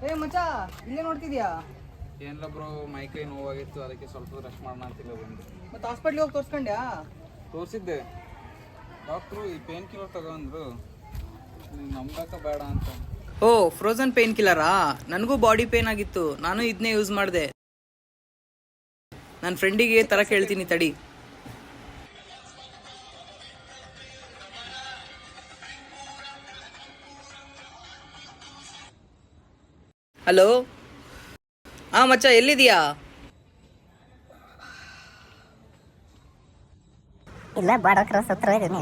ಏ ಮಚ್ಚ ಇಲ್ಲೇ ನೋಡ್ತಿದ್ಯಾ? ಏನಿಲ್ಲ ಬ್ರೋ, ಮೈಕೈ ನೋವಾಗಿತ್ತು, ಅದಕ್ಕೆ ಸ್ವಲ್ಪ ರೆಸ್ಟ್ ಮಾಡೋಣ ಅಂತಿಲ್ಲ ಬಂದು. ಮತ್ತೆ ಹಾಸ್ಪಿಟ್ಲಿಗೆ ಹೋಗಿ ತೋರಿಸ್ಕೊಂಡ್ಯಾ? ತೋರಿಸಿದ್ದೆ ಡಾಕ್ಟ್ರು. ಈ ಪೇನ್ ಕಿಲ್ಲರ್ ತಗೊಂಡ್ರು, ನಂಬಕ ಬೇಡ ಅಂತ. ಓ, ಫ್ರೋಸನ್ ಪೇನ್ ಕಿಲ್ಲರಾ? ನನಗೂ ಬಾಡಿ ಪೇನ್ ಆಗಿತ್ತು, ನಾನು ಇದನ್ನೇ ಯೂಸ್ ಮಾಡಿದೆ. ನನ್ನ ಫ್ರೆಂಡಿಗೆ ತರ ಕೇಳ್ತೀನಿ ತಡಿ. ಹಲೋ, ಮಚ್ಚ ಎಲ್ಲಿದೀಯಾ? ಇಲ್ಲ, ಬಾಡ ಕ್ರಾಸ್ ಹತ್ರ ಇದೀನಿ.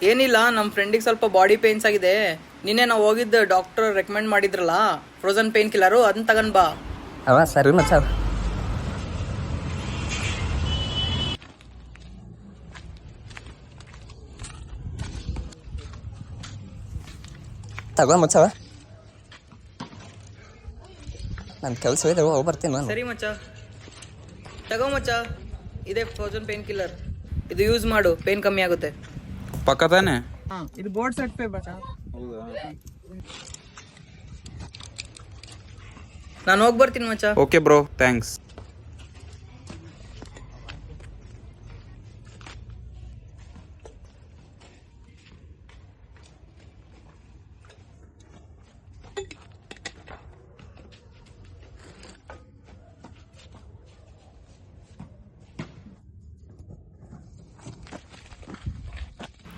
ಏನಿಲ್ಲ, ನಮ್ಮ ಫ್ರೆಂಡಿಗೆ ಸ್ವಲ್ಪ ಬಾಡಿ ಪೇನ್ಸ್ ಆಗಿದೆ. ನಿನ್ನೆ ನಾವು ಹೋಗಿದ್ದ ಡಾಕ್ಟರ್ ರೆಕಮೆಂಡ್ ಮಾಡಿದ್ರಲ್ಲ ಫ್ರೋಸನ್ ಪೇನ್ ಕಿಲ್ಲರು, ಅದನ್ನ ತಗೊಂಡ್ ಬಾ. ಸರಿ ಮಚ್ಚ. ತಗೋ ಮಚ್ಚವ, ನನ್ನ ಕೆಲಸ ಇದೆ, ಹೋಗಿ ಬರ್ತೀನಿ ನಾನು. ಸರಿ ಮಚ್ಚ, ತಗೋ ಮಚ್ಚ, ಇದೇ ಫ್ರೋಸನ್ ಪೇನ್ ಕಿಲ್ಲರ್. ಇದು ಯೂಸ್ ಮಾಡು, ಪೇನ್ ಕಮ್ಮಿ ಆಗುತ್ತೆ. ಪಕ್ಕ ತಾನೆ? ಇದು ಬೋರ್ಡ್ ಸೆಟ್ ಪೇ ಮಚ್ಚ. ಹೌದಾ? ನಾನು ಹೋಗಿ ಬರ್ತೀನಿ ಮಚ್ಚ. Okay bro, thanks.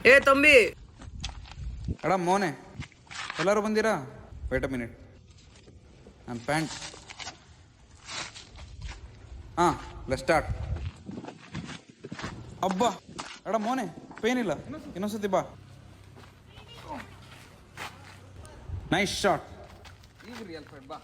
ಏ ತಂಬಿ, ಅಡ ಮೋನೆ, ಎಲ್ಲರೂ ಬಂದಿರಾ? ವೇಟ್ ಅ ಮಿನಿಟ್, ನನ್ನ ಪ್ಯಾಂಟ್. Let's start. ಅಬ್ಬಾ, ಅಡ ಮೋನೆ, ಪೇನ್ ಇಲ್ಲ, ಇನ್ನೊಂದ್ಸತಿ ಬಾ. Nice shot. ಈಗ ರಿಯಲ್ ಫೈಟ್ ಬಾ.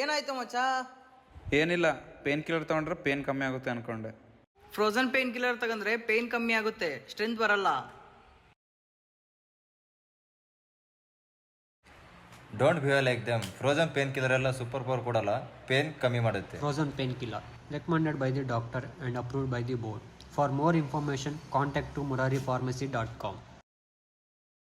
ಏನಾಯ್ತು ಮಚ್ಚ? ಏನಿಲ್ಲ, ಪೇನ್ ಕಿಲ್ಲರ್ ತಗೊಂಡ್ರೆ ಪೇನ್ ಕಮ್ಮಿ ಆಗುತ್ತೆ ಅನ್ಕೊಂಡೆ. ಫ್ರೋಸನ್ ಪೇನ್ ಕಿಲ್ಲರ್ ತಗೊಂಡ್ರೆ ಪೇನ್ ಕಮ್ಮಿ ಆಗುತ್ತೆ, ಸ್ಟ್ರೆಂತ್ ಬರಲ್ಲ. Don't behave like them. Frozen pain killer ಎಲ್ಲ ಸೂಪರ್ ಪವರ್ ಕೊಡಲ್ಲ, ಪೇನ್ ಕಮ್ಮಿ ಮಾಡುತ್ತೆ. Frozen painkiller recommended by the doctor and approved by the board. For more information, contact to muraripharmacy.com.